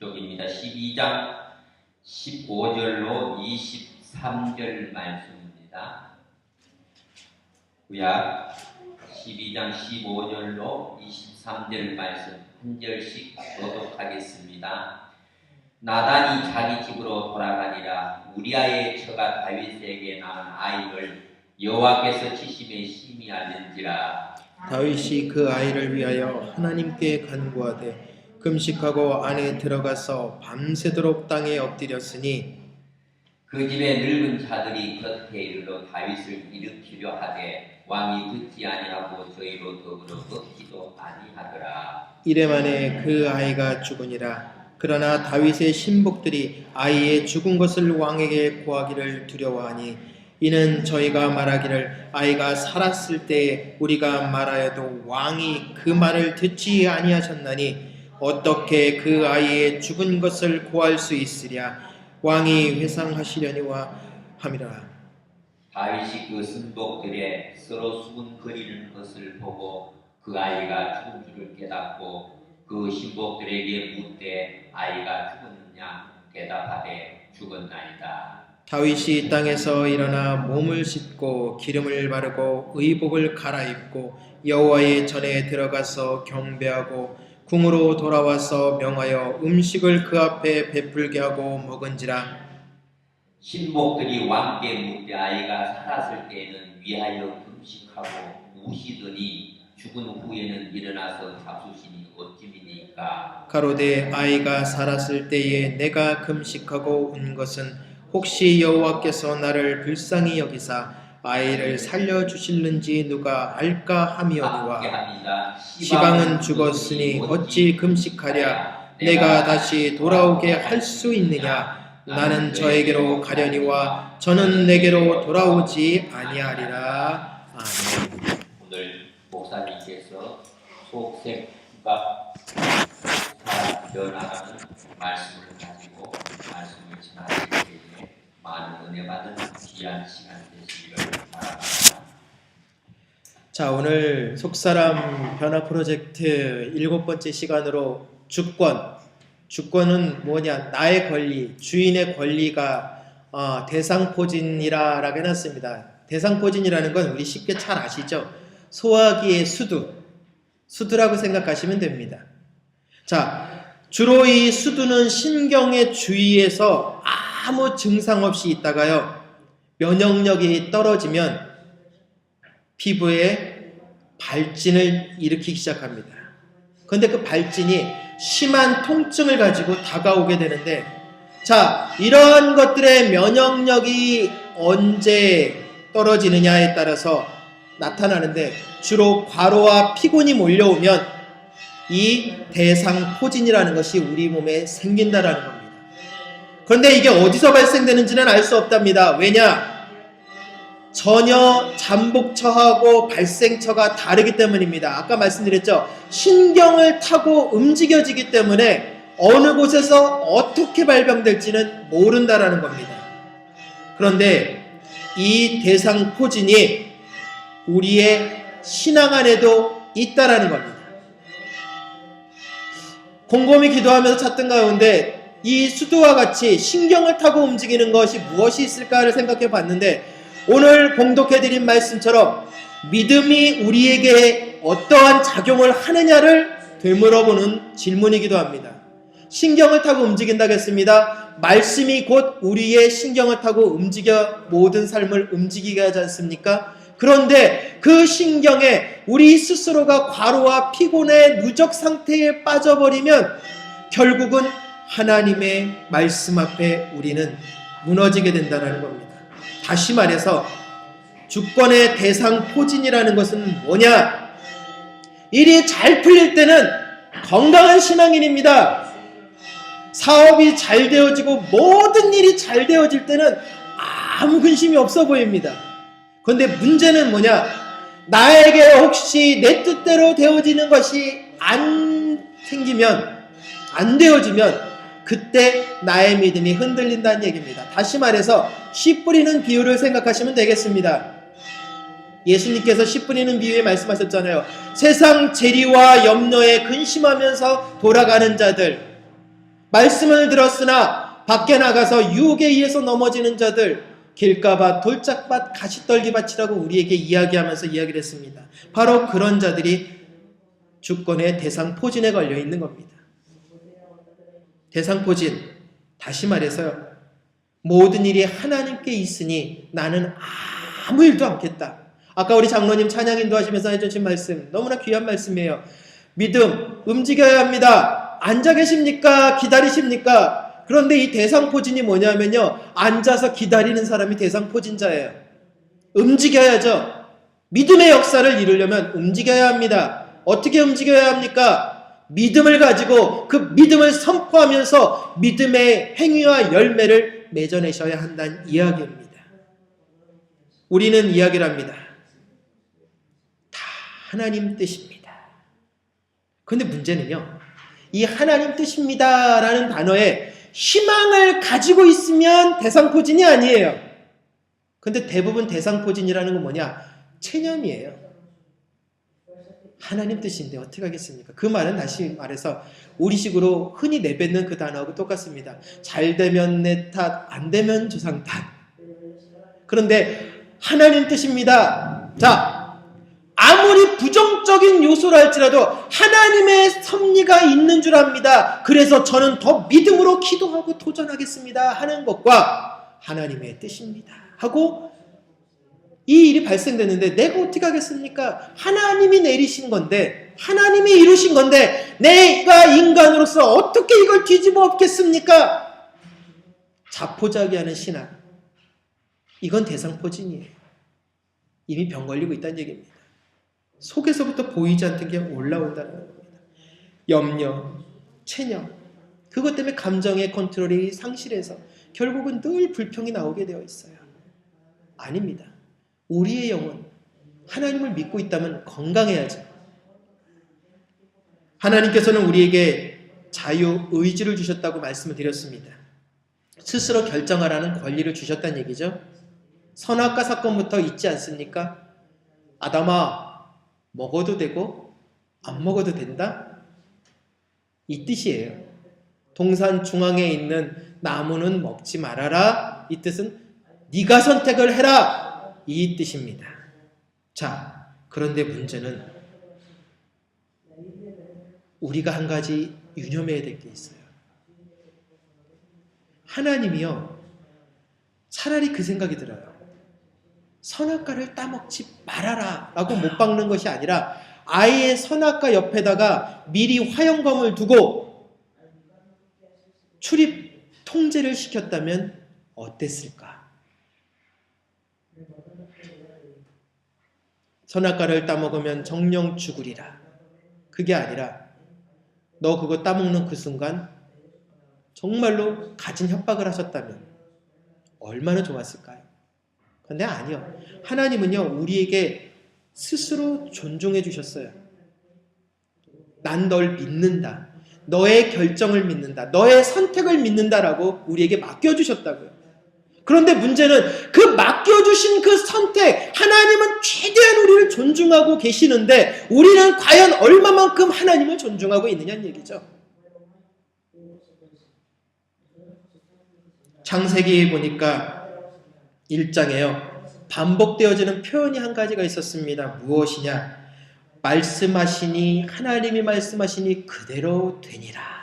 480쪽입니다. 12장 15절로 23절 말씀입니다. 구약 12장 15절로 23절 말씀 한 절씩 교독하겠습니다. 나단이 자기 집으로 돌아가니라. 우리아의 처가 다윗에게 낳은 아이를 여호와께서 치심에 심히 알는지라. 다윗이 그 아이를 위하여 하나님께 간구하되 금식하고 안에 들어가서 밤새도록 땅에 엎드렸으니 그 집에 늙은 자들이 겉에 이르러 다윗을 일으키려 하되 왕이 듣지 아니하고 저희로 더불어 걷지도 아니하더라. 이래만에 그 아이가 죽으니라. 그러나 다윗의 신복들이 아이의 죽은 것을 왕에게 고하기를 두려워하니 이는 저희가 말하기를 아이가 살았을 때에 우리가 말하여도 왕이 그 말을 듣지 아니하셨나니 어떻게 그 아이의 죽은 것을 고할 수 있으랴. 왕이 회상하시려니와 함이라. 다윗이 그 신복들의 서로 수군거리는 것을 보고 그 아이가 죽은 줄을 깨닫고 그 신복들에게 묻되 아이가 죽었느냐. 대답하되 죽었나이다. 다윗이 땅에서 일어나 몸을 씻고 기름을 바르고 의복을 갈아입고 여호와의 전에 들어가서 경배하고 궁으로 돌아와서 명하여 음식을 그 앞에 베풀게 하고 먹은지라. 신복들이 왕께 묻되 아이가 살았을 때에는 위하여 금식하고 우시더니 죽은 후에는 일어나서 잡수시니 어찌미니까. 가로되 아이가 살았을 때에 내가 금식하고 운 것은 혹시 여호와께서 나를 불쌍히 여기사 아이를 살려주실는지 누가 알까 함이오니와. 시방은 죽었으니 어찌 금식하랴. 내가 다시 돌아오게 할 수 있느냐. 나는 저에게로 가려니와 저는 내게로 돌아오지 아니하리라. 아멘. 오늘 목사님께서 속생과 변화라는 말씀을 가지고 말씀을 전하시기 때문에 많은 은혜 받은 귀한 시간 되시기를 바랍니다. 자, 오늘 속사람 변화 프로젝트 7번째 시간으로 주권은 뭐냐? 나의 권리, 주인의 권리가 대상포진이라고 해놨습니다. 대상포진이라는 건 우리 쉽게 잘 아시죠? 소화기의 수두라고 생각하시면 됩니다. 자, 주로 이 수두는 신경의 주위에서 아무 증상 없이 있다가요, 면역력이 떨어지면 피부에 발진을 일으키기 시작합니다. 그런데 그 발진이 심한 통증을 가지고 다가오게 되는데, 자, 이러한 것들의 면역력이 언제 떨어지느냐에 따라서 나타나는데, 주로 과로와 피곤이 몰려오면 이 대상포진이라는 것이 우리 몸에 생긴다라는 겁니다. 그런데 이게 어디서 발생되는지는 알 수 없답니다. 왜냐? 전혀 잠복처하고 발생처가 다르기 때문입니다. 아까 말씀드렸죠? 신경을 타고 움직여지기 때문에 어느 곳에서 어떻게 발병될지는 모른다라는 겁니다. 그런데 이 대상포진이 우리의 신앙 안에도 있다라는 겁니다. 곰곰이 기도하면서 찾던 가운데 이 수두와 같이 신경을 타고 움직이는 것이 무엇이 있을까를 생각해 봤는데, 오늘 봉독해드린 말씀처럼 믿음이 우리에게 어떠한 작용을 하느냐를 되물어보는 질문이기도 합니다. 신경을 타고 움직인다고 했습니다. 말씀이 곧 우리의 신경을 타고 움직여 모든 삶을 움직이게 하지 않습니까? 그런데 그 신경에 우리 스스로가 과로와 피곤의 누적 상태에 빠져버리면 결국은 하나님의 말씀 앞에 우리는 무너지게 된다는 겁니다. 다시 말해서 주권의 대상포진이라는 것은 뭐냐? 일이 잘 풀릴 때는 건강한 신앙인입니다. 사업이 잘 되어지고 모든 일이 잘 되어질 때는 아무 근심이 없어 보입니다. 그런데 문제는 뭐냐? 나에게 혹시 내 뜻대로 되어지는 것이 안 되어지면 그때 나의 믿음이 흔들린다는 얘기입니다. 다시 말해서 씨 뿌리는 비유를 생각하시면 되겠습니다. 예수님께서 씨 뿌리는 비유에 말씀하셨잖아요. 세상 재리와 염려에 근심하면서 돌아가는 자들, 말씀을 들었으나 밖에 나가서 유혹에 의해서 넘어지는 자들, 길가밭, 돌짝밭, 가시떨기밭이라고 우리에게 이야기하면서 이야기를 했습니다. 바로 그런 자들이 주권의 대상포진에 걸려 있는 겁니다. 대상포진, 다시 말해서요, 모든 일이 하나님께 있으니 나는 아무 일도 않겠다. 아까 우리 장로님 찬양 인도하시면서 해주신 말씀, 너무나 귀한 말씀이에요. 믿음, 움직여야 합니다. 앉아 계십니까? 기다리십니까? 그런데 이 대상포진이 뭐냐면요, 앉아서 기다리는 사람이 대상포진자예요. 움직여야죠. 믿음의 역사를 이루려면 움직여야 합니다. 어떻게 움직여야 합니까? 믿음을 가지고 그 믿음을 선포하면서 믿음의 행위와 열매를 맺어내셔야 한다는 이야기입니다. 우리는 이야기를 합니다. 다 하나님 뜻입니다. 그런데 문제는요, 이 하나님 뜻입니다 라는 단어에 희망을 가지고 있으면 대상포진이 아니에요. 그런데 대부분 대상포진이라는 건 뭐냐? 체념이에요. 하나님 뜻인데 어떻게 하겠습니까? 그 말은 다시 말해서 우리식으로 흔히 내뱉는 그 단어하고 똑같습니다. 잘 되면 내 탓, 안 되면 조상 탓. 그런데 하나님 뜻입니다. 자, 아무리 부정적인 요소라 할지라도 하나님의 섭리가 있는 줄 압니다. 그래서 저는 더 믿음으로 기도하고 도전하겠습니다 하는 것과 하나님의 뜻입니다 하고 이 일이 발생되는데 내가 어떻게 하겠습니까? 하나님이 내리신 건데, 하나님이 이루신 건데 내가 인간으로서 어떻게 이걸 뒤집어 엎겠습니까? 자포자기하는 신앙, 이건 대상포진이에요. 이미 병 걸리고 있다는 얘기입니다. 속에서부터 보이지 않던 게 올라온다는 겁니다. 염려, 체념, 그것 때문에 감정의 컨트롤이 상실해서 결국은 늘 불평이 나오게 되어 있어요. 아닙니다. 우리의 영혼, 하나님을 믿고 있다면 건강해야죠. 하나님께서는 우리에게 자유의지를 주셨다고 말씀을 드렸습니다. 스스로 결정하라는 권리를 주셨다는 얘기죠. 선악과 사건부터 있지 않습니까? 아담아, 먹어도 되고 안 먹어도 된다? 이 뜻이에요. 동산 중앙에 있는 나무는 먹지 말아라. 이 뜻은 네가 선택을 해라. 이 뜻입니다. 자, 그런데 문제는 우리가 한 가지 유념해야 될 게 있어요. 하나님이요, 차라리 그 생각이 들어요. 선악과를 따먹지 말아라 라고 못 박는 것이 아니라 아예 선악과 옆에다가 미리 화영검을 두고 출입 통제를 시켰다면 어땠을까? 선악과를 따먹으면 정령 죽으리라. 그게 아니라 너 그거 따먹는 그 순간 정말로 가진 협박을 하셨다면 얼마나 좋았을까요? 그런데 아니요. 하나님은요, 우리에게 스스로 존중해 주셨어요. 난 널 믿는다. 너의 결정을 믿는다. 너의 선택을 믿는다라고 우리에게 맡겨주셨다고요. 그런데 문제는 그 맡겨주신 그 선택, 하나님은 최대한 우리를 존중하고 계시는데 우리는 과연 얼마만큼 하나님을 존중하고 있느냐는 얘기죠. 창세기 보니까 1장에요. 반복되어지는 표현이 한 가지가 있었습니다. 무엇이냐? 말씀하시니, 하나님이 말씀하시니 그대로 되니라.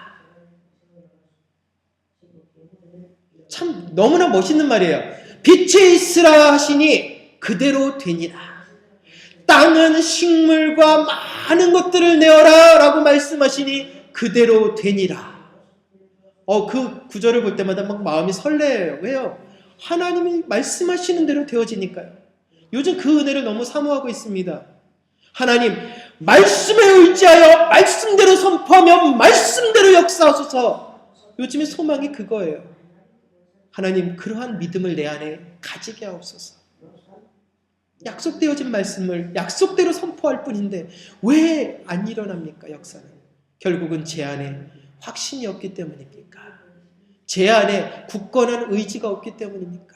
참 너무나 멋있는 말이에요. 빛이 있으라 하시니 그대로 되니라. 땅은 식물과 많은 것들을 내어라 라고 말씀하시니 그대로 되니라. 그 구절을 볼 때마다 막 마음이 설레요. 왜요? 하나님이 말씀하시는 대로 되어지니까요. 요즘 그 은혜를 너무 사모하고 있습니다. 하나님, 말씀에 의지하여 말씀대로 선포하며 말씀대로 역사하소서. 요즘의 소망이 그거예요. 하나님, 그러한 믿음을 내 안에 가지게 하옵소서. 약속되어진 말씀을 약속대로 선포할 뿐인데 왜 안 일어납니까? 역사는 결국은 제 안에 확신이 없기 때문입니까? 제 안에 굳건한 의지가 없기 때문입니까?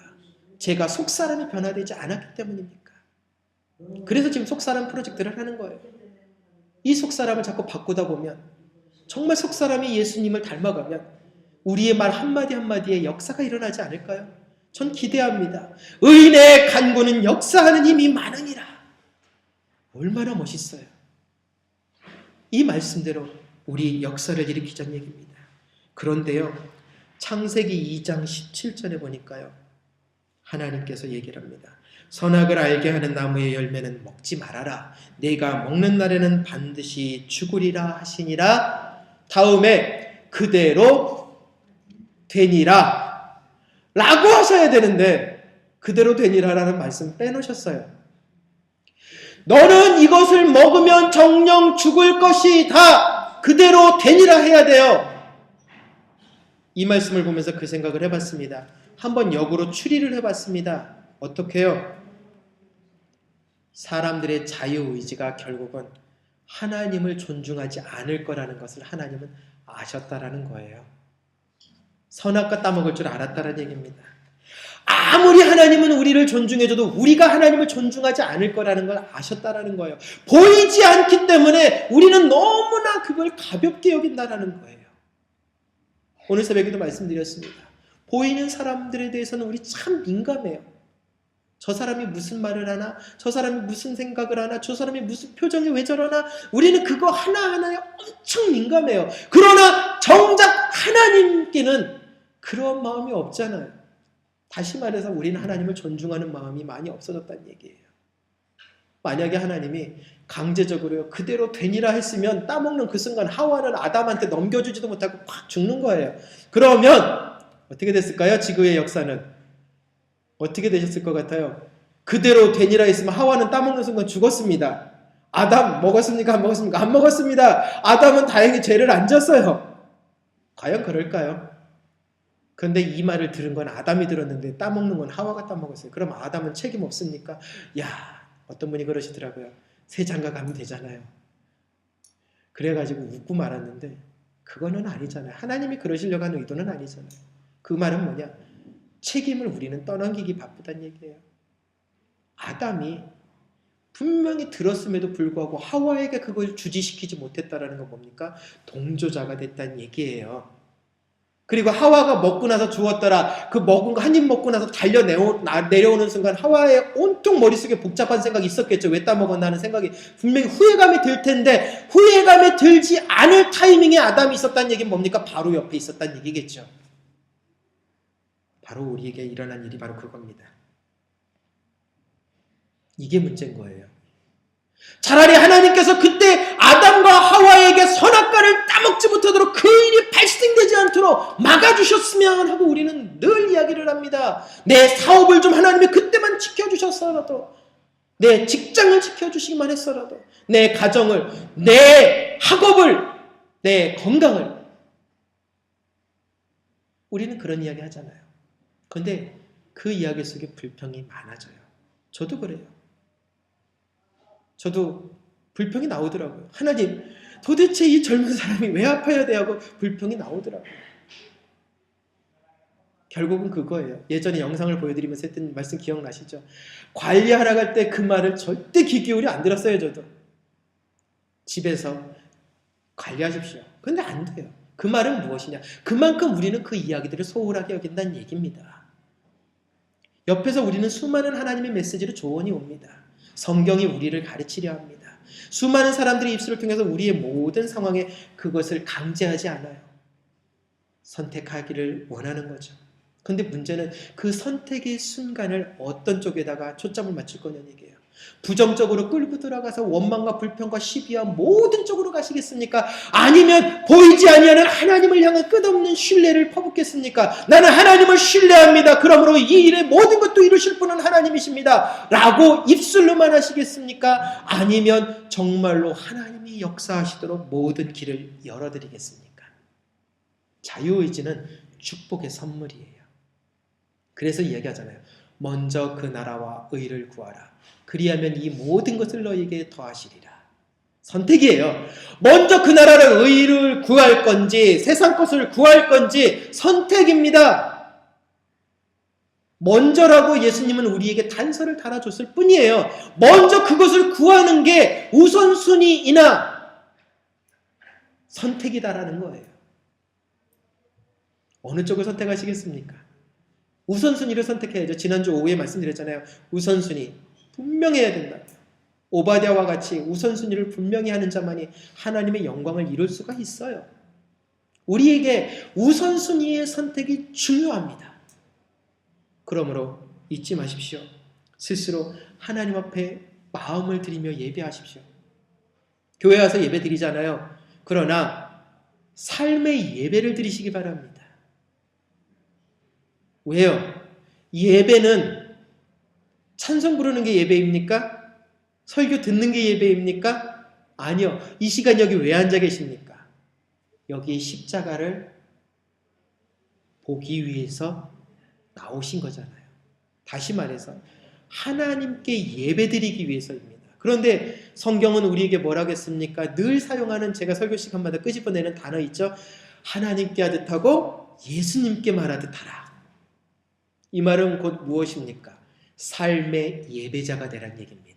제가 속사람이 변화되지 않았기 때문입니까? 그래서 지금 속사람 프로젝트를 하는 거예요. 이 속사람을 자꾸 바꾸다 보면 정말 속사람이 예수님을 닮아가면 우리의 말 한마디 한마디에 역사가 일어나지 않을까요? 전 기대합니다. 의인의 간구는 역사하는 힘이 많으니라. 얼마나 멋있어요. 이 말씀대로 우리 역사를 일으키자는 얘기입니다. 그런데요, 창세기 2장 17절에 보니까요, 하나님께서 얘기를 합니다. 선악을 알게 하는 나무의 열매는 먹지 말아라. 네가 먹는 날에는 반드시 죽으리라 하시니라. 다음에 그대로 되니라 라고 하셔야 되는데 그대로 되니라라는 말씀 빼놓으셨어요. 너는 이것을 먹으면 정녕 죽을 것이다. 그대로 되니라 해야 돼요. 이 말씀을 보면서 그 생각을 해봤습니다. 한번 역으로 추리를 해봤습니다. 어떻게 해요? 사람들의 자유의지가 결국은 하나님을 존중하지 않을 거라는 것을 하나님은 아셨다라는 거예요. 선악과 따먹을 줄 알았다라는 얘기입니다. 아무리 하나님은 우리를 존중해줘도 우리가 하나님을 존중하지 않을 거라는 걸 아셨다라는 거예요. 보이지 않기 때문에 우리는 너무나 그걸 가볍게 여긴다라는 거예요. 오늘 새벽에도 말씀드렸습니다. 보이는 사람들에 대해서는 우리 참 민감해요. 저 사람이 무슨 말을 하나, 저 사람이 무슨 생각을 하나, 저 사람이 무슨 표정이 왜 저러나, 우리는 그거 하나하나에 엄청 민감해요. 그러나 정작 하나님께는 그런 마음이 없잖아요. 다시 말해서 우리는 하나님을 존중하는 마음이 많이 없어졌다는 얘기예요. 만약에 하나님이 강제적으로 그대로 되니라 했으면 따먹는 그 순간 하와는 아담한테 넘겨주지도 못하고 팍 죽는 거예요. 그러면 어떻게 됐을까요? 지구의 역사는 어떻게 되셨을 것 같아요? 그대로 되니라 했으면 하와는 따먹는 순간 죽었습니다. 아담 먹었습니까? 안 먹었습니까? 안 먹었습니다. 아담은 다행히 죄를 안 졌어요. 과연 그럴까요? 그런데 이 말을 들은 건 아담이 들었는데 따먹는 건 하와가 따먹었어요. 그럼 아담은 책임 없습니까? 야, 어떤 분이 그러시더라고요. 새 장가 가면 되잖아요. 그래가지고 웃고 말았는데 그거는 아니잖아요. 하나님이 그러시려고 하는 의도는 아니잖아요. 그 말은 뭐냐? 책임을 우리는 떠넘기기 바쁘다는 얘기예요. 아담이 분명히 들었음에도 불구하고 하와에게 그걸 주지시키지 못했다라는 건 뭡니까? 동조자가 됐다는 얘기예요. 그리고 하와가 먹고 나서 죽었더라. 그 먹은 거 한 입 먹고 나서 내려오는 순간 하와의 온통 머릿속에 복잡한 생각이 있었겠죠. 왜 따먹었나 하는 생각이 분명히 후회감이 들 텐데 후회감이 들지 않을 타이밍에 아담이 있었다는 얘기는 뭡니까? 바로 옆에 있었다는 얘기겠죠. 바로 우리에게 일어난 일이 바로 그겁니다. 이게 문제인 거예요. 차라리 하나님께서 그때 아담과 하와에게 선악과를 따먹지 못하도록 그 일이 발생되지 않도록 막아주셨으면 하고 우리는 늘 이야기를 합니다. 내 사업을 좀 하나님이 그때만 지켜주셨어라도, 내 직장을 지켜주시기만 했어라도, 내 가정을, 내 학업을, 내 건강을, 우리는 그런 이야기 하잖아요. 그런데 그 이야기 속에 불평이 많아져요. 저도 그래요. 저도 불평이 나오더라고요. 하나님, 도대체 이 젊은 사람이 왜 아파야 돼? 하고 불평이 나오더라고요. 결국은 그거예요. 예전에 영상을 보여드리면서 했던 말씀 기억나시죠? 관리하러 갈 때 그 말을 절대 귀 기울여 안 들었어요. 저도. 집에서 관리하십시오. 근데 안 돼요. 그 말은 무엇이냐? 그만큼 우리는 그 이야기들을 소홀하게 여긴다는 얘기입니다. 옆에서 우리는 수많은 하나님의 메시지로 조언이 옵니다. 성경이 우리를 가르치려 합니다. 수많은 사람들의 입술을 통해서 우리의 모든 상황에 그것을 강제하지 않아요. 선택하기를 원하는 거죠. 그런데 문제는 그 선택의 순간을 어떤 쪽에다가 초점을 맞출 거냐는 얘기예요. 부정적으로 끌고 들어가서 원망과 불평과 시비와 모든 쪽으로 가시겠습니까? 아니면 보이지 아니하는 하나님을 향한 끝없는 신뢰를 퍼붓겠습니까? 나는 하나님을 신뢰합니다. 그러므로 이 일의 모든 것도 이루실 분은 하나님이십니다. 라고 입술로만 하시겠습니까? 아니면 정말로 하나님이 역사하시도록 모든 길을 열어드리겠습니까? 자유의지는 축복의 선물이에요. 그래서 이야기하잖아요. 먼저 그 나라와 의를 구하라. 그리하면 이 모든 것을 너에게 더하시리라. 선택이에요. 먼저 그 나라를 의를 구할 건지 세상 것을 구할 건지 선택입니다. 먼저라고 예수님은 우리에게 단서를 달아줬을 뿐이에요. 먼저 그것을 구하는 게 우선순위이나 선택이다라는 거예요. 어느 쪽을 선택하시겠습니까? 우선순위를 선택해야죠. 지난주 오후에 말씀드렸잖아요. 우선순위 분명해야 된다. 오바댜와 같이 우선순위를 분명히 하는 자만이 하나님의 영광을 이룰 수가 있어요. 우리에게 우선순위의 선택이 중요합니다. 그러므로 잊지 마십시오. 스스로 하나님 앞에 마음을 들이며 예배하십시오. 교회 와서 예배 드리잖아요. 그러나 삶의 예배를 드리시기 바랍니다. 왜요? 예배는 찬송 부르는 게 예배입니까? 설교 듣는 게 예배입니까? 아니요. 이 시간 여기 왜 앉아 계십니까? 여기 십자가를 보기 위해서 나오신 거잖아요. 다시 말해서 하나님께 예배드리기 위해서입니다. 그런데 성경은 우리에게 뭐라고 했습니까? 늘 사용하는 제가 설교 시간마다 끄집어내는 단어 있죠? 하나님께 하듯 하고 예수님께 말하듯 하라. 이 말은 곧 무엇입니까? 삶의 예배자가 되란 얘기입니다.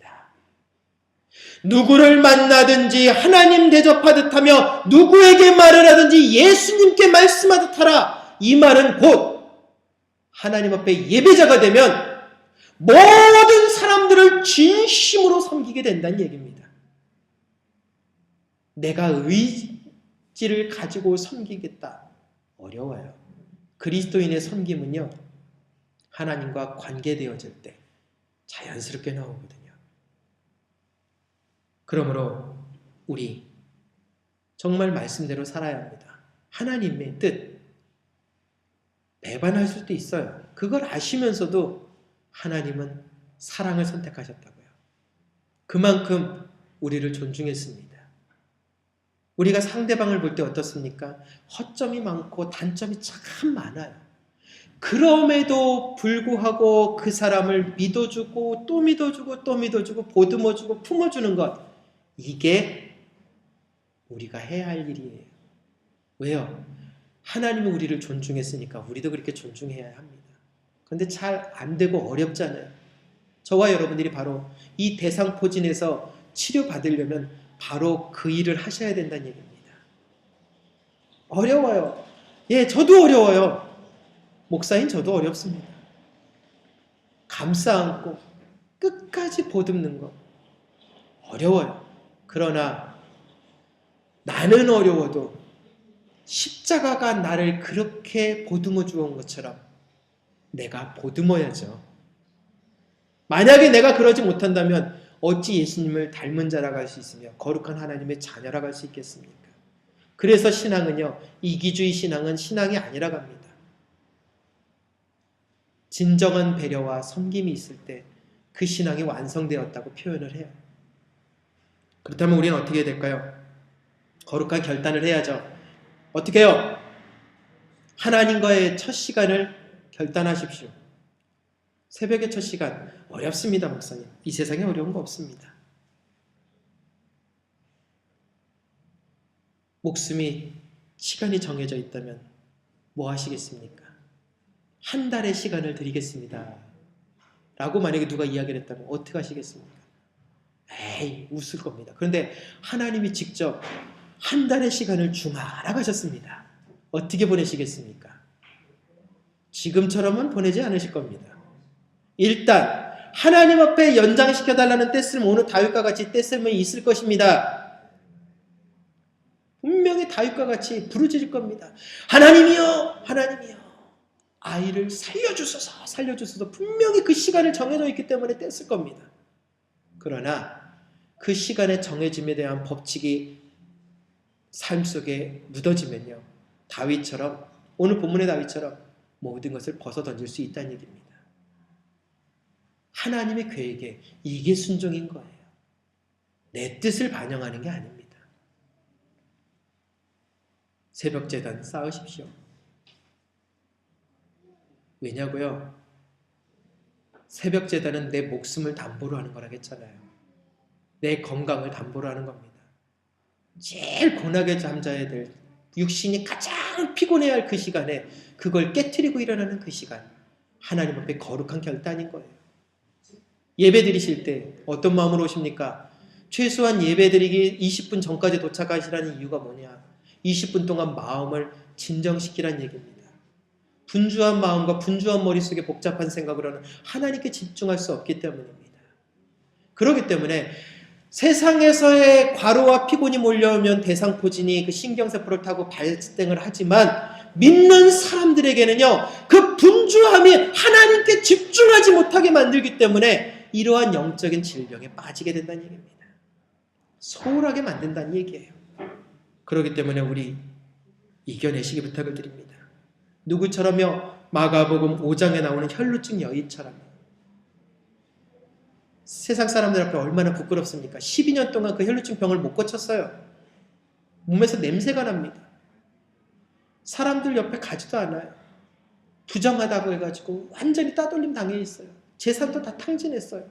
누구를 만나든지 하나님 대접하듯 하며 누구에게 말을 하든지 예수님께 말씀하듯 하라. 이 말은 곧 하나님 앞에 예배자가 되면 모든 사람들을 진심으로 섬기게 된다는 얘기입니다. 내가 의지를 가지고 섬기겠다. 어려워요. 그리스도인의 섬김은요. 하나님과 관계되어질 때 자연스럽게 나오거든요. 그러므로 우리 정말 말씀대로 살아야 합니다. 하나님의 뜻 배반할 수도 있어요. 그걸 아시면서도 하나님은 사랑을 선택하셨다고요. 그만큼 우리를 존중했습니다. 우리가 상대방을 볼 때 어떻습니까? 허점이 많고 단점이 참 많아요. 그럼에도 불구하고 그 사람을 믿어주고 또 믿어주고 또 믿어주고 보듬어주고 품어주는 것, 이게 우리가 해야 할 일이에요. 왜요? 하나님이 우리를 존중했으니까 우리도 그렇게 존중해야 합니다. 그런데 잘 안 되고 어렵잖아요. 저와 여러분들이 바로 이 대상포진에서 치료받으려면 바로 그 일을 하셔야 된다는 얘기입니다. 어려워요. 예, 저도 어려워요. 목사인 저도 어렵습니다. 감싸 안고 끝까지 보듬는 거 어려워요. 그러나 나는 어려워도 십자가가 나를 그렇게 보듬어 주온 것처럼 내가 보듬어야죠. 만약에 내가 그러지 못한다면 어찌 예수님을 닮은 자라고 할 수 있으며 거룩한 하나님의 자녀라고 할 수 있겠습니까? 그래서 신앙은요, 이기주의 신앙은 신앙이 아니라고 합니다. 진정한 배려와 섬김이 있을 때 그 신앙이 완성되었다고 표현을 해요. 그렇다면 우리는 어떻게 해야 될까요? 거룩한 결단을 해야죠. 어떻게 해요? 하나님과의 첫 시간을 결단하십시오. 새벽의 첫 시간 어렵습니다, 목사님. 이 세상에 어려운 거 없습니다. 목숨이 시간이 정해져 있다면 뭐 하시겠습니까? 한 달의 시간을 드리겠습니다 라고 만약에 누가 이야기를 했다면 어떻게 하시겠습니까? 에이, 웃을 겁니다. 그런데 하나님이 직접 한 달의 시간을 주마라고 하셨습니다. 어떻게 보내시겠습니까? 지금처럼은 보내지 않으실 겁니다. 일단 하나님 앞에 연장시켜달라는 떼쓰름, 오늘 다윗과 같이 떼쓰름이 있을 것입니다. 분명히 다윗과 같이 부르짖을 겁니다. 하나님이여, 하나님이여, 아이를 살려주소서, 살려주소서. 분명히 그 시간을 정해져 있기 때문에 뗐을 겁니다. 그러나 그 시간의 정해짐에 대한 법칙이 삶 속에 묻어지면요, 다윗처럼, 오늘 본문의 다윗처럼 모든 것을 벗어던질 수 있다는 얘기입니다. 하나님의 계획에 이게 순종인 거예요. 내 뜻을 반영하는 게 아닙니다. 새벽제단 쌓으십시오. 왜냐고요? 새벽제단은 내 목숨을 담보로 하는 거라고 했잖아요. 내 건강을 담보로 하는 겁니다. 제일 고나게 잠자야 될, 육신이 가장 피곤해야 할 그 시간에 그걸 깨트리고 일어나는 그 시간, 하나님 앞에 거룩한 결단인 거예요. 예배 드리실 때 어떤 마음으로 오십니까? 최소한 예배 드리기 20분 전까지 도착하시라는 이유가 뭐냐? 20분 동안 마음을 진정시키라는 얘기입니다. 분주한 마음과 분주한 머릿속에 복잡한 생각으로는 하나님께 집중할 수 없기 때문입니다. 그렇기 때문에 세상에서의 과로와 피곤이 몰려오면 대상포진이 그 신경세포를 타고 발생을 하지만 믿는 사람들에게는요, 그 분주함이 하나님께 집중하지 못하게 만들기 때문에 이러한 영적인 질병에 빠지게 된다는 얘기입니다. 소홀하게 만든다는 얘기예요. 그렇기 때문에 우리 이겨내시기 부탁을 드립니다. 누구처럼요? 마가복음 5장에 나오는 혈루증 여인처럼. 세상 사람들 앞에 얼마나 부끄럽습니까? 12년 동안 그 혈루증 병을 못 고쳤어요. 몸에서 냄새가 납니다. 사람들 옆에 가지도 않아요. 부정하다고 해가지고 완전히 따돌림 당해 있어요. 재산도 다 탕진했어요.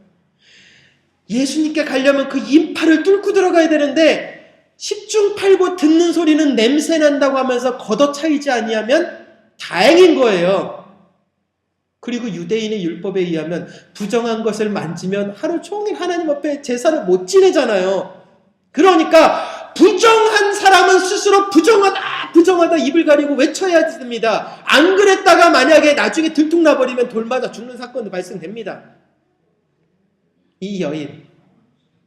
예수님께 가려면 그 인파를 뚫고 들어가야 되는데 10중 8구 듣는 소리는 냄새 난다고 하면서 걷어차이지 아니하면 다행인 거예요. 그리고 유대인의 율법에 의하면 부정한 것을 만지면 하루 종일 하나님 앞에 제사를 못 지내잖아요. 그러니까 부정한 사람은 스스로 부정하다 입을 가리고 외쳐야 됩니다. 안 그랬다가 만약에 나중에 들통나버리면 돌 맞아 죽는 사건도 발생됩니다. 이 여인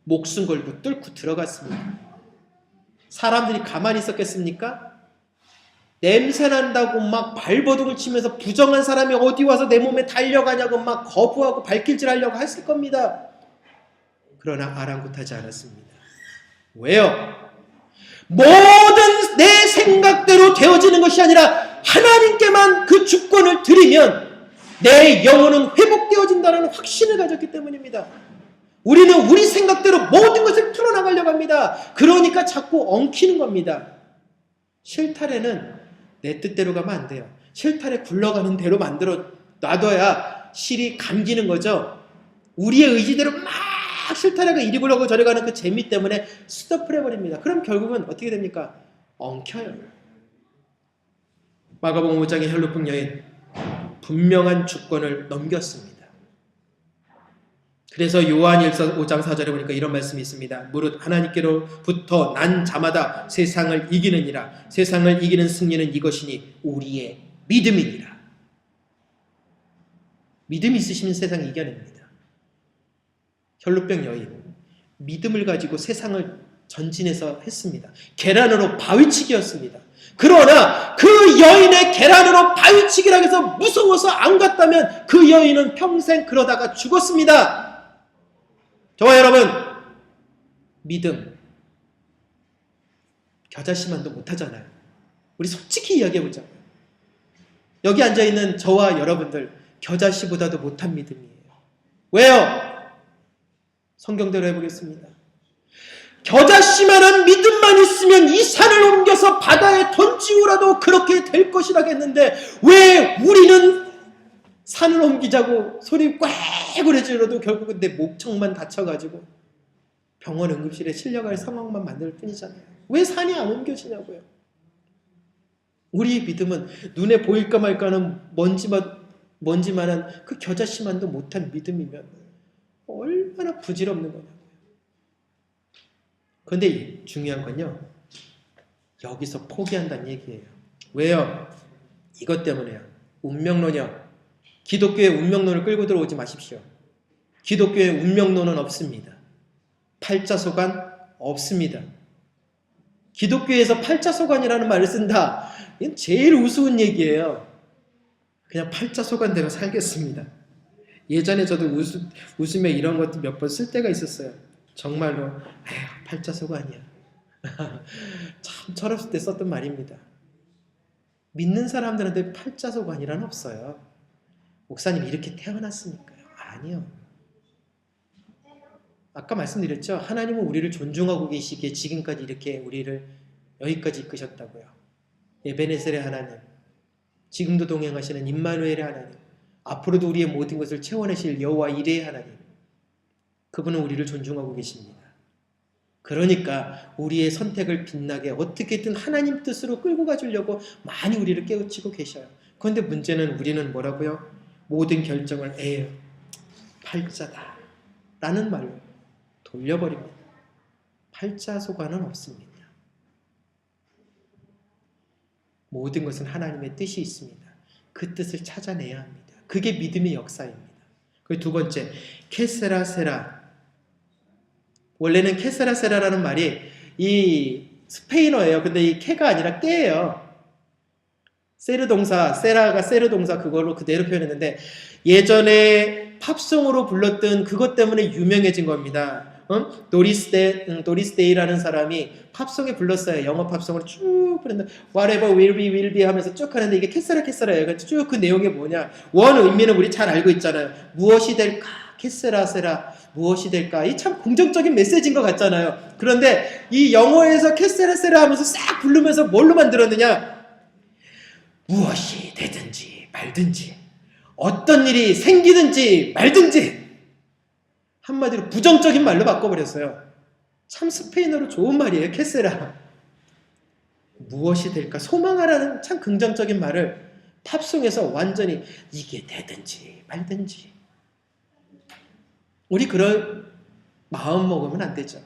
목숨 걸고 뚫고 들어갔습니다. 사람들이 가만히 있었겠습니까? 냄새 난다고 막 발버둥을 치면서 부정한 사람이 어디 와서 내 몸에 달려가냐고 막 거부하고 발길질 하려고 했을 겁니다. 그러나 아랑곳하지 않았습니다. 왜요? 모든 내 생각대로 되어지는 것이 아니라 하나님께만 그 주권을 드리면 내 영혼은 회복되어진다는 확신을 가졌기 때문입니다. 우리는 우리 생각대로 모든 것을 풀어나가려고 합니다. 그러니까 자꾸 엉키는 겁니다. 실타래는 내 뜻대로 가면 안 돼요. 실타래 굴러가는 대로 만들어 놔둬야 실이 감기는 거죠. 우리의 의지대로 막 실타래가 이리 굴러가고 저리 가는 그 재미 때문에 스톱을 해버립니다. 그럼 결국은 어떻게 됩니까? 엉켜요. 마가복음 5장의 혈루증 여인 분명한 주권을 넘겼습니다. 그래서 요한 5장 4절에 보니까 이런 말씀이 있습니다. 무릇 하나님께로부터 난 자마다 세상을 이기느니라. 세상을 이기는 승리는 이것이니 우리의 믿음이니라. 믿음이 있으시면 세상을 이겨냅니다. 혈루병 여인 믿음을 가지고 세상을 전진해서 했습니다. 계란으로 바위치기였습니다. 그러나 그 여인의 계란으로 바위치기라 해서 무서워서 안 갔다면 그 여인은 평생 그러다가 죽었습니다. 저와 여러분, 믿음 겨자씨만도 못하잖아요. 우리 솔직히 이야기해보자고요. 여기 앉아있는 저와 여러분들 겨자씨보다도 못한 믿음이에요. 왜요? 성경대로 해보겠습니다. 겨자씨만한 믿음만 있으면 이 산을 옮겨서 바다에 던지우라도 그렇게 될 것이라고 했는데 왜 우리는 산을 옮기자고 소리 꽥을 해주려도 결국은 내 목청만 다쳐가지고 병원 응급실에 실려갈 상황만 만들 뿐이잖아요. 왜 산이 안 옮겨지냐고요. 우리의 믿음은 눈에 보일까 말까는 먼지만한 그 겨자씨만도 못한 믿음이면 얼마나 부질없는 거냐고요. 그런데 중요한 건요, 여기서 포기한다는 얘기예요. 왜요? 이것 때문에요. 운명론이요. 기독교의 운명론을 끌고 들어오지 마십시오. 기독교의 운명론은 없습니다. 팔자소관 없습니다. 기독교에서 팔자소관이라는 말을 쓴다. 이건 제일 우스운 얘기예요. 그냥 팔자소관대로 살겠습니다. 예전에 저도 웃으며 이런 것도 몇 번 쓸 때가 있었어요. 정말로 에휴, 팔자소관이야. 참 철없을 때 썼던 말입니다. 믿는 사람들한테 팔자소관이란 없어요. 목사님 이렇게 태어났으니까요. 아니요. 아까 말씀드렸죠. 하나님은 우리를 존중하고 계시기에 지금까지 이렇게 우리를 여기까지 이끄셨다고요. 에베네셀의 하나님, 지금도 동행하시는 임마누엘의 하나님, 앞으로도 우리의 모든 것을 채워내실 여호와 이레의 하나님, 그분은 우리를 존중하고 계십니다. 그러니까 우리의 선택을 빛나게 어떻게든 하나님 뜻으로 끌고 가주려고 많이 우리를 깨우치고 계셔요. 그런데 문제는 우리는 뭐라고요? 모든 결정을 팔자다 라는 말로 돌려버립니다. 팔자소관은 없습니다. 모든 것은 하나님의 뜻이 있습니다. 그 뜻을 찾아내야 합니다. 그게 믿음의 역사입니다. 그리고 두 번째, 케세라세라. 원래는 케세라세라라는 말이 이 스페인어예요. 근데 이 케가 아니라 깨예요. 세르 동사, 세라가 세르 동사 그걸로 그대로 표현했는데 예전에 팝송으로 불렀던 그것 때문에 유명해진 겁니다. 도리스 데이라는 사람이 팝송에 불렀어요. 영어 팝송을 쭉 부른다. Whatever will be 하면서 쭉 하는데 이게 캐세라예요. 쭉 그 내용이 뭐냐. 원 의미는 우리 잘 알고 있잖아요. 무엇이 될까? 캐세라세라. 무엇이 될까? 이 참 긍정적인 메시지인 것 같잖아요. 그런데 이 영어에서 캐세라세라 하면서 싹 부르면서 뭘로 만들었느냐? 무엇이 되든지 말든지 어떤 일이 생기든지 말든지 한마디로 부정적인 말로 바꿔버렸어요. 참 스페인어로 좋은 말이에요. 캐세라. 무엇이 될까? 소망하라는 참 긍정적인 말을 팝송에서 완전히 이게 되든지 말든지. 우리 그런 마음 먹으면 안 되죠.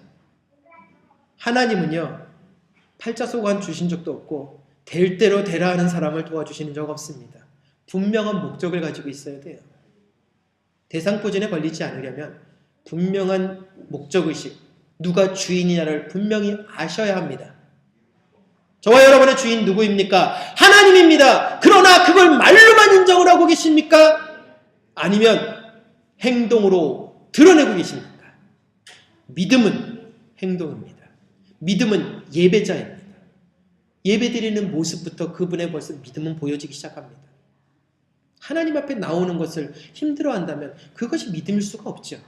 하나님은요. 팔자소관 주신 적도 없고 될 대로 되라 하는 사람을 도와주시는 적 없습니다. 분명한 목적을 가지고 있어야 돼요. 대상포진에 걸리지 않으려면 분명한 목적의식, 누가 주인이냐를 분명히 아셔야 합니다. 저와 여러분의 주인 누구입니까? 하나님입니다. 그러나 그걸 말로만 인정을 하고 계십니까? 아니면 행동으로 드러내고 계십니까? 믿음은 행동입니다. 믿음은 예배자입니다. 예배드리는 모습부터 그분의 벌써 믿음은 보여지기 시작합니다. 하나님 앞에 나오는 것을 힘들어한다면 그것이 믿음일 수가 없죠.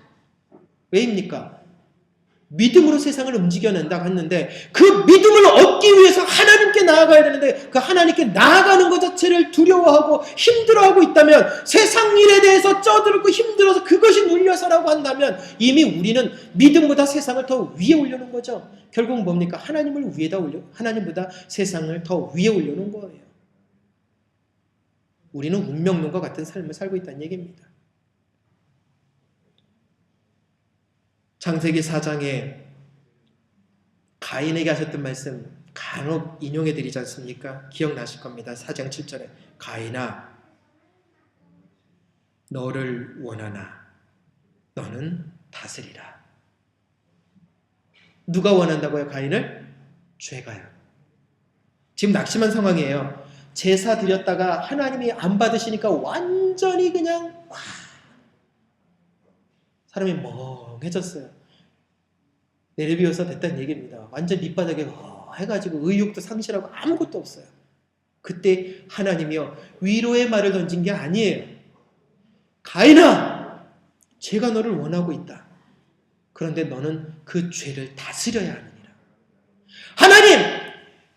왜입니까? 믿음으로 세상을 움직여낸다고 했는데 그 믿음을 얻기 위해서 하나님께 나아가야 되는데 그 하나님께 나아가는 것 자체를 두려워하고 힘들어하고 있다면 세상 일에 대해서 쩌들고 힘들어서 그것이 눌려서라고 한다면 이미 우리는 믿음보다 세상을 더 위에 올려놓은 거죠. 결국 뭡니까? 하나님보다 세상을 더 위에 올려놓은 거예요. 우리는 운명론과 같은 삶을 살고 있다는 얘기입니다. 창세기 4장에 가인에게 하셨던 말씀 간혹 인용해 드리지 않습니까? 기억나실 겁니다. 4장 7절에 가인아 너를 원하나 너는 다스리라. 누가 원한다고요? 가인을? 죄가요. 지금 낙심한 상황이에요. 제사 드렸다가 하나님이 안 받으시니까 완전히 그냥 사람이 멍해졌어요. 내려비워서 됐다는 얘기입니다. 완전 밑바닥에 해가지고 의욕도 상실하고 아무것도 없어요. 그때 하나님이요 위로의 말을 던진 게 아니에요. 가인아 죄가 너를 원하고 있다. 그런데 너는 그 죄를 다스려야 하느니라. 하나님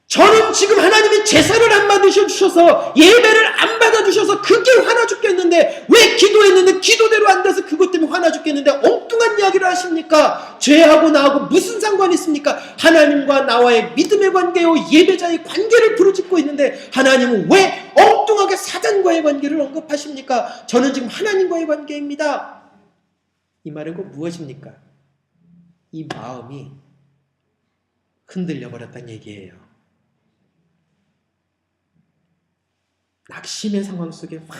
저는 지금 하나님이 제사를 안 받으셔주셔서 예배를 안 받아주셔서 그게 화나 죽겠는데 왜 기도했는데 기도대로 안 돼서 그것 때문에 화나 죽겠는데 엉뚱한 이야기를 하십니까? 죄하고 나하고 무슨 상관이 있습니까? 하나님과 나와의 믿음의 관계요 예배자의 관계를 부르짖고 있는데 하나님은 왜 엉뚱하게 사단과의 관계를 언급하십니까? 저는 지금 하나님과의 관계입니다. 이 말은 곧 무엇입니까? 이 마음이 흔들려 버렸다는 얘기예요. 낙심의 상황 속에 확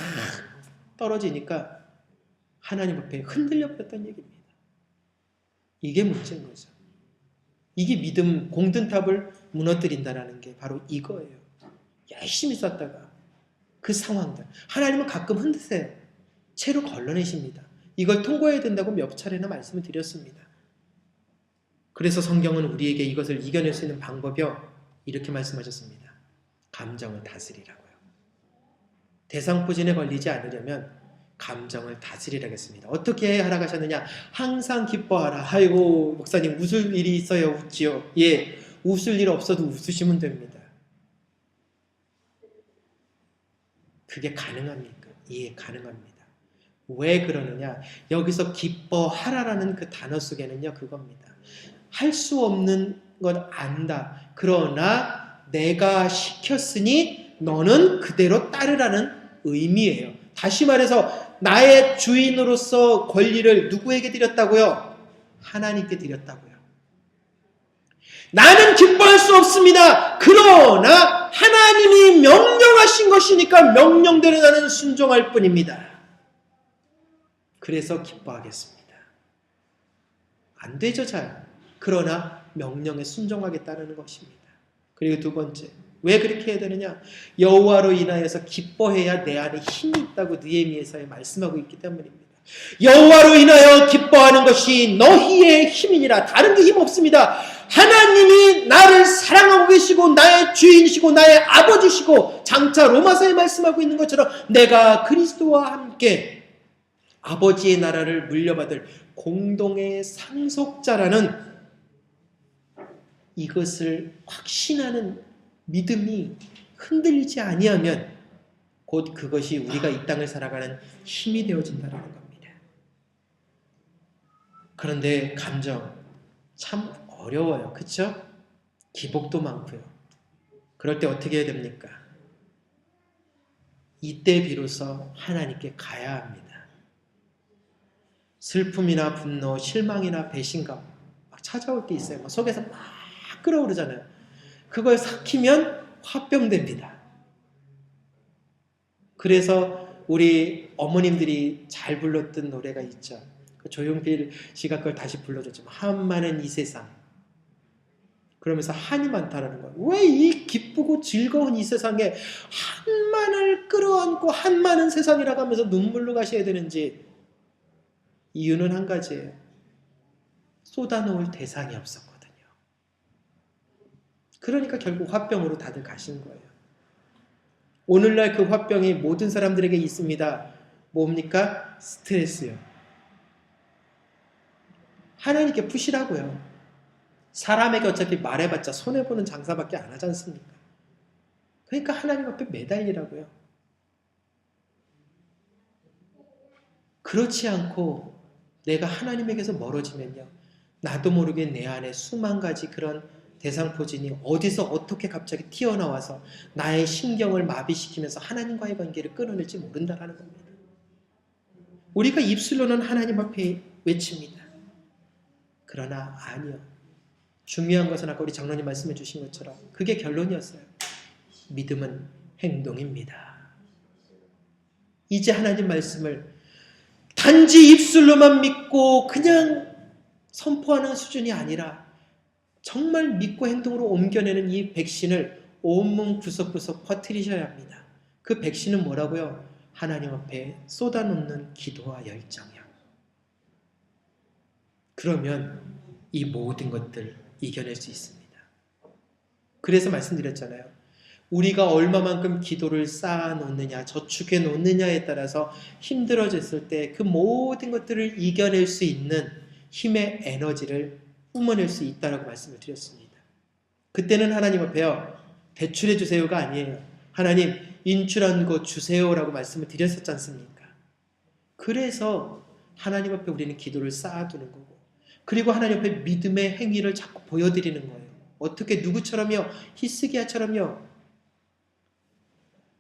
떨어지니까 하나님 앞에 흔들려 버렸다는 얘기입니다. 이게 문제인 거죠. 이게 믿음 공든탑을 무너뜨린다는 게 바로 이거예요. 열심히 썼다가 그 상황들 하나님은 가끔 흔드세요. 채로 걸러내십니다. 이걸 통과해야 된다고 몇 차례나 말씀을 드렸습니다. 그래서 성경은 우리에게 이것을 이겨낼 수 있는 방법이요 이렇게 말씀하셨습니다. 감정을 다스리라고요. 대상포진에 걸리지 않으려면 감정을 다스리라겠습니다. 어떻게 하라고 하셨느냐? 항상 기뻐하라. 아이고 목사님 웃을 일이 있어야 웃지요. 예, 웃을 일 없어도 웃으시면 됩니다. 그게 가능합니까? 예, 가능합니다. 왜 그러느냐? 여기서 기뻐하라라는 그 단어 속에는요 그겁니다. 할 수 없는 것 안다. 그러나 내가 시켰으니 너는 그대로 따르라는 의미예요. 다시 말해서 나의 주인으로서 권리를 누구에게 드렸다고요? 하나님께 드렸다고요. 나는 기뻐할 수 없습니다. 그러나 하나님이 명령하신 것이니까 명령대로 나는 순종할 뿐입니다. 그래서 기뻐하겠습니다. 안 되죠, 잘. 그러나 명령에 순종하겠다는 것입니다. 그리고 두 번째, 왜 그렇게 해야 되느냐? 여호와로 인하여서 기뻐해야 내 안에 힘이 있다고 느헤미야서에 말씀하고 있기 때문입니다. 여호와로 인하여 기뻐하는 것이 너희의 힘이니라. 다른 게 힘 없습니다. 하나님이 나를 사랑하고 계시고 나의 주인이시고 나의 아버지시고, 장차 로마서에 말씀하고 있는 것처럼 내가 그리스도와 함께 아버지의 나라를 물려받을 공동의 상속자라는 이것을 확신하는 믿음이 흔들리지 아니하면 곧 그것이 우리가 이 땅을 살아가는 힘이 되어진다는 겁니다. 그런데 감정 참 어려워요. 그렇죠? 기복도 많고요. 그럴 때 어떻게 해야 됩니까? 이때 비로소 하나님께 가야 합니다. 슬픔이나 분노, 실망이나 배신감 막 찾아올 때 있어요. 막 속에서 막 끓어오르잖아요. 그걸 삭히면 화병됩니다. 그래서 우리 어머님들이 잘 불렀던 노래가 있죠. 조용필 씨가 그걸 다시 불러줬지만, 한많은 이 세상. 그러면서 한이 많다라는 거예요. 왜 이 기쁘고 즐거운 이 세상에 한만을 끌어안고 한많은 세상이라고 하면서 눈물로 가셔야 되는지, 이유는 한 가지예요. 쏟아놓을 대상이 없었거든요. 그러니까 결국 화병으로 다들 가신 거예요. 오늘날 그 화병이 모든 사람들에게 있습니다. 뭡니까? 스트레스요. 하나님께 푸시라고요. 사람에게 어차피 말해봤자 손해보는 장사밖에 안 하지 않습니까? 그러니까 하나님 앞에 매달리라고요. 그렇지 않고 내가 하나님에게서 멀어지면요, 나도 모르게 내 안에 수만 가지 그런 대상포진이 어디서 어떻게 갑자기 튀어나와서 나의 신경을 마비시키면서 하나님과의 관계를 끊어낼지 모른다는 겁니다. 우리가 입술로는 하나님 앞에 외칩니다. 그러나 아니요. 중요한 것은 아까 우리 장로님 말씀해 주신 것처럼 그게 결론이었어요. 믿음은 행동입니다. 이제 하나님 말씀을 단지 입술로만 믿고 그냥 선포하는 수준이 아니라 정말 믿고 행동으로 옮겨내는 이 백신을 온몸 구석구석 퍼뜨리셔야 합니다. 그 백신은 뭐라고요? 하나님 앞에 쏟아놓는 기도와 열정이요. 그러면 이 모든 것들 이겨낼 수 있습니다. 그래서 말씀드렸잖아요. 우리가 얼마만큼 기도를 쌓아놓느냐, 저축해 놓느냐에 따라서 힘들어졌을 때 그 모든 것들을 이겨낼 수 있는 힘의 에너지를 뿜어낼 수 있다라고 말씀을 드렸습니다. 그때는 하나님 앞에요, 대출해 주세요가 아니에요. 하나님 인출한 거 주세요라고 말씀을 드렸었지 않습니까? 그래서 하나님 앞에 우리는 기도를 쌓아두는 거고, 그리고 하나님 앞에 믿음의 행위를 자꾸 보여드리는 거예요. 어떻게 누구처럼요? 히스기야처럼요.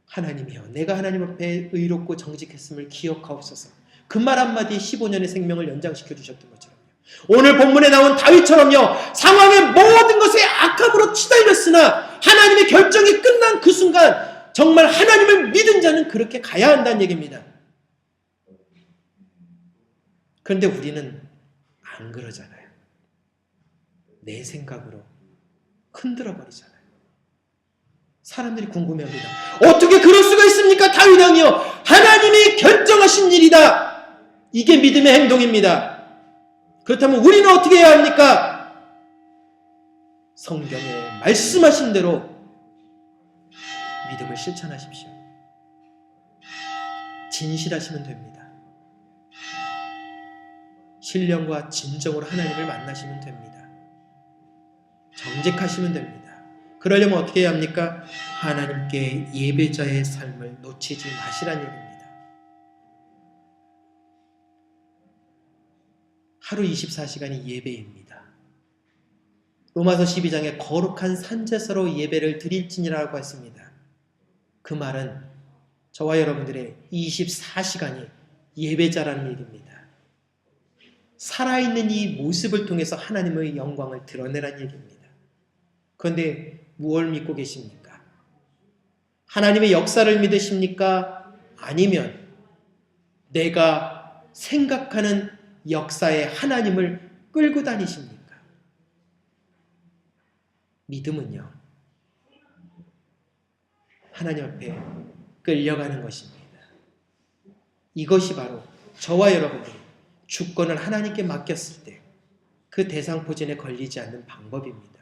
하나님이여, 내가 하나님 앞에 의롭고 정직했음을 기억하옵소서. 그 말 한마디에 15년의 생명을 연장시켜 주셨던 것처럼요. 오늘 본문에 나온 다윗처럼요, 상황의 모든 것에 악함으로 치달렸으나 하나님의 결정이 끝난 그 순간 정말 하나님을 믿은 자는 그렇게 가야 한다는 얘기입니다. 그런데 우리는 안 그러잖아요. 내 생각으로 흔들어 버리잖아요. 사람들이 궁금해합니다. 어떻게 그럴 수가 있습니까? 다윗 왕이요, 하나님이 결정하신 일이다. 이게 믿음의 행동입니다. 그렇다면 우리는 어떻게 해야 합니까? 성경에 말씀하신 대로 믿음을 실천하십시오. 진실하시면 됩니다. 신령과 진정으로 하나님을 만나시면 됩니다. 정직하시면 됩니다. 그러려면 어떻게 해야 합니까? 하나님께 예배자의 삶을 놓치지 마시라는 얘기입니다. 하루 24시간이 예배입니다. 로마서 12장에 거룩한 산제사로 예배를 드릴지니라고 했습니다. 그 말은 저와 여러분들의 24시간이 예배자라는 얘기입니다. 살아있는 이 모습을 통해서 하나님의 영광을 드러내라는 얘기입니다. 그런데 무엇을 믿고 계십니까? 하나님의 역사를 믿으십니까? 아니면 내가 생각하는 역사의 하나님을 끌고 다니십니까? 믿음은요, 하나님 앞에 끌려가는 것입니다. 이것이 바로 저와 여러분들이 주권을 하나님께 맡겼을 때 그 대상포진에 걸리지 않는 방법입니다.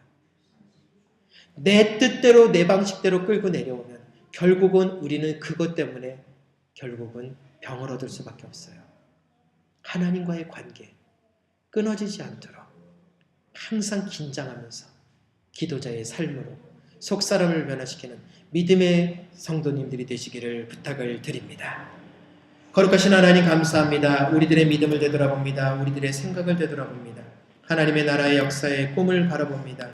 내 뜻대로 내 방식대로 끌고 내려오면 결국은 우리는 그것 때문에 결국은 병을 얻을 수밖에 없어요. 하나님과의 관계 끊어지지 않도록 항상 긴장하면서 기도자의 삶으로 속사람을 변화시키는 믿음의 성도님들이 되시기를 부탁을 드립니다. 거룩하신 하나님 감사합니다. 우리들의 믿음을 되돌아봅니다. 우리들의 생각을 되돌아봅니다. 하나님의 나라의 역사의 꿈을 바라봅니다.